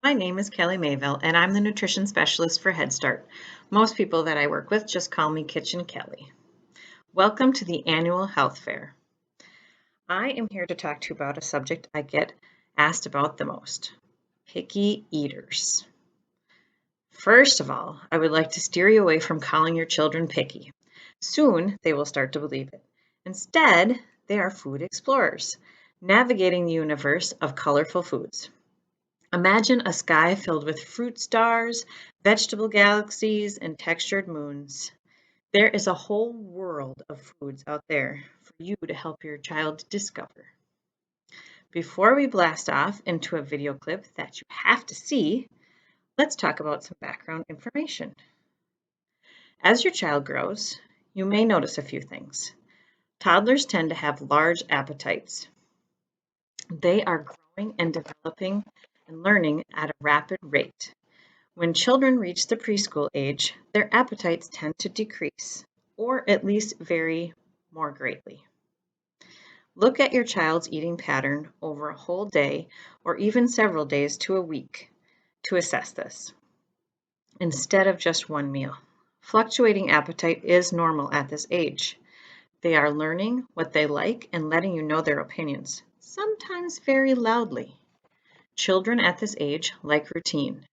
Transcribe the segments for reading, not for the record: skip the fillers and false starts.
My name is Kelly Mayville, and I'm the nutrition specialist for Head Start. Most people that I work with just call me Kitchen Kelly. Welcome to the annual health fair. I am here to talk to you about a subject I get asked about the most: picky eaters. First of all, I would like to steer you away from calling your children picky. Soon, they will start to believe it. Instead, they are food explorers, navigating the universe of colorful foods. Imagine a sky filled with fruit stars, vegetable galaxies, and textured moons. There is a whole world of foods out there for you to help your child discover. Before we blast off into a video clip that you have to see, let's talk about some background information. As your child grows, you may notice a few things. Toddlers tend to have large appetites. They are growing and developing and learning at a rapid rate. When children reach the preschool age, their appetites tend to decrease, or at least vary more greatly. Look at your child's eating pattern over a whole day or even several days to a week to assess this, instead of just one meal. Fluctuating appetite is normal at this age. They are learning what they like and letting you know their opinions, sometimes very loudly. Children at this age like routine.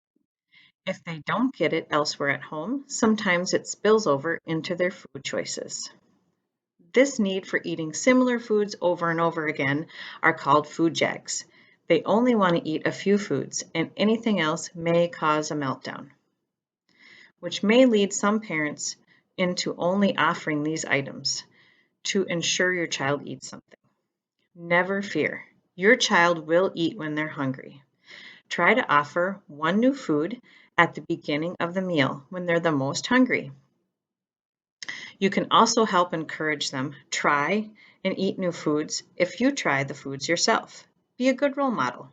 If they don't get it elsewhere at home, sometimes it spills over into their food choices. This need for eating similar foods over and over again are called food jags. They only want to eat a few foods, and anything else may cause a meltdown, which may lead some parents into only offering these items to ensure your child eats something. Never fear, your child will eat when they're hungry. Try to offer one new food at the beginning of the meal when they're the most hungry. You can also help encourage them try and eat new foods if you try the foods yourself. Be a good role model.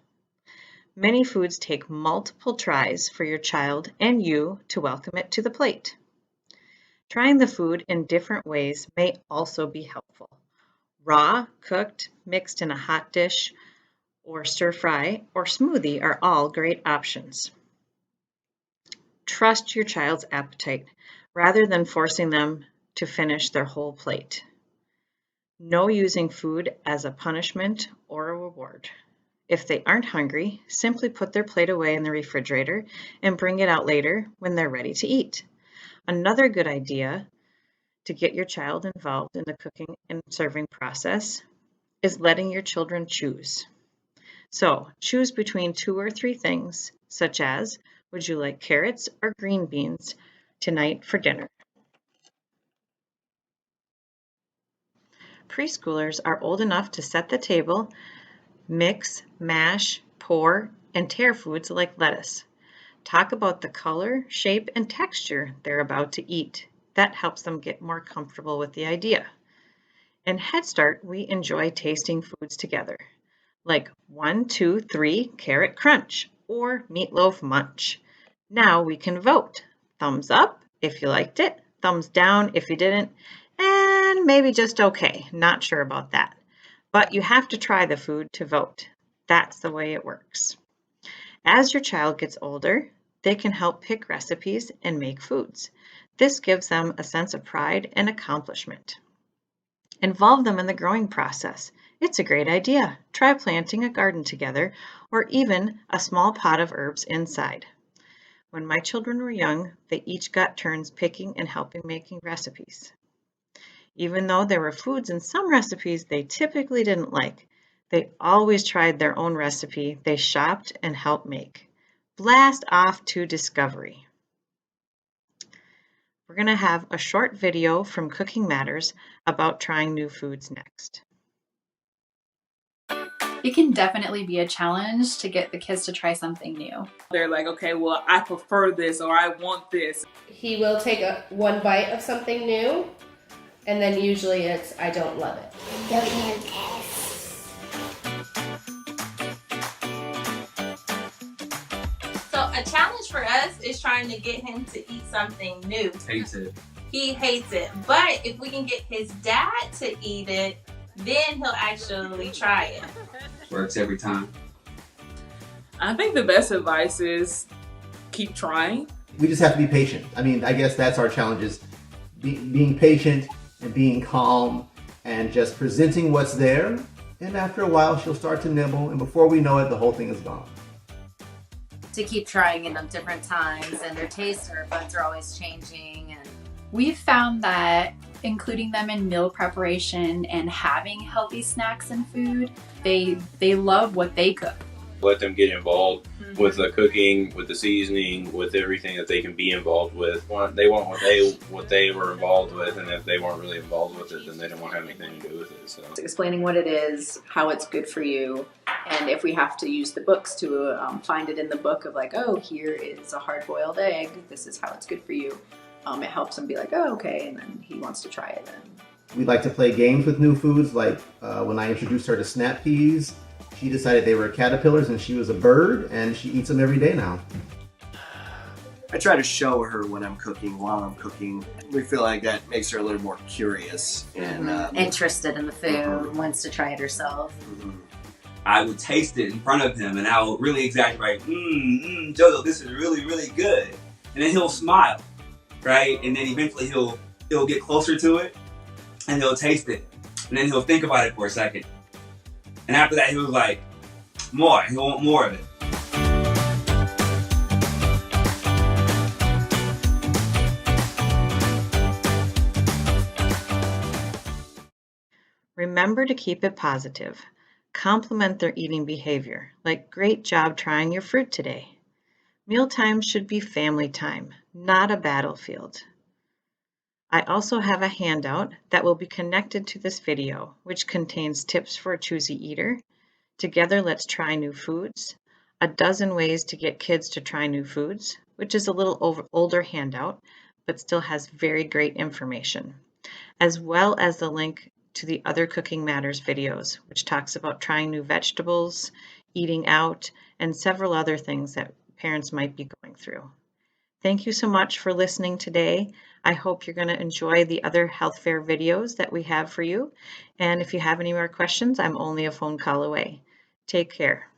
Many foods take multiple tries for your child and you to welcome it to the plate. Trying the food in different ways may also be helpful. Raw, cooked, mixed in a hot dish, or stir fry or smoothie are all great options. Trust your child's appetite rather than forcing them to finish their whole plate. No using food as a punishment or a reward. If they aren't hungry, simply put their plate away in the refrigerator and bring it out later when they're ready to eat. Another good idea to get your child involved in the cooking and serving process is letting your children choose. So choose between 2 or 3 things, such as, would you like carrots or green beans tonight for dinner? Preschoolers are old enough to set the table, mix, mash, pour, and tear foods like lettuce. Talk about the color, shape, and texture they're about to eat. That helps them get more comfortable with the idea. In Head Start, we enjoy tasting foods together, like 1, 2, 3 carrot crunch or meatloaf munch. Now we can vote. Thumbs up if you liked it, thumbs down if you didn't, and maybe just okay, not sure about that. But you have to try the food to vote. That's the way it works. As your child gets older, they can help pick recipes and make foods. This gives them a sense of pride and accomplishment. Involve them in the growing process. It's a great idea. Try planting a garden together or even a small pot of herbs inside. When my children were young, they each got turns picking and helping making recipes. Even though there were foods in some recipes they typically didn't like, they always tried their own recipe they shopped and helped make. Blast off to discovery. We're going to have a short video from Cooking Matters about trying new foods next. It can definitely be a challenge to get the kids to try something new. They're like, okay, well, I prefer this or I want this. He will take one bite of something new, and then usually it's, I don't love it. Don't have this. So a challenge for us is trying to get him to eat something new. Hates it. He hates it. But if we can get his dad to eat it, then he'll actually try it. Works every time. I think the best advice is keep trying. We just have to be patient. I mean, I guess that's our challenge, is being patient and being calm and just presenting what's there. And after a while, she'll start to nibble, and before we know it, the whole thing is gone. To keep trying it at different times, and their tastes or buds are always changing. And We've found that including them in meal preparation and having healthy snacks and food, they love what they cook. Let them get involved with the cooking, with the seasoning, with everything that they can be involved with. They want what they were involved with, and if they weren't really involved with it, then they don't want to have anything to do with it. So explaining what it is, how it's good for you, and if we have to use the books to find it in the book of like, oh, here is a hard-boiled egg, this is how it's good for you. It helps him be like, oh, okay, and then he wants to try it. We like to play games with new foods, like when I introduced her to snap peas, she decided they were caterpillars and she was a bird, and she eats them every day now. I try to show her when I'm cooking, while I'm cooking. We feel like that makes her a little more curious and interested in the food, wants to try it herself. I would taste it in front of him and I will really exaggerate, Jojo, this is really, really good. And then he'll smile, right? And then eventually he'll get closer to it and he'll taste it. And then he'll think about it for a second. And after that, he was like, more, he'll want more of it. Remember to keep it positive. Compliment their eating behavior, like great job trying your fruit today. Mealtime should be family time, not a battlefield. I also have a handout that will be connected to this video, which contains tips for a choosy eater, Together Let's Try New Foods, a dozen ways to get kids to try new foods, which is a little older handout, but still has very great information, as well as the link to the other Cooking Matters videos, which talks about trying new vegetables, eating out, and several other things that parents might be going through. Thank you so much for listening today. I hope you're going to enjoy the other health fair videos that we have for you. And if you have any more questions, I'm only a phone call away. Take care.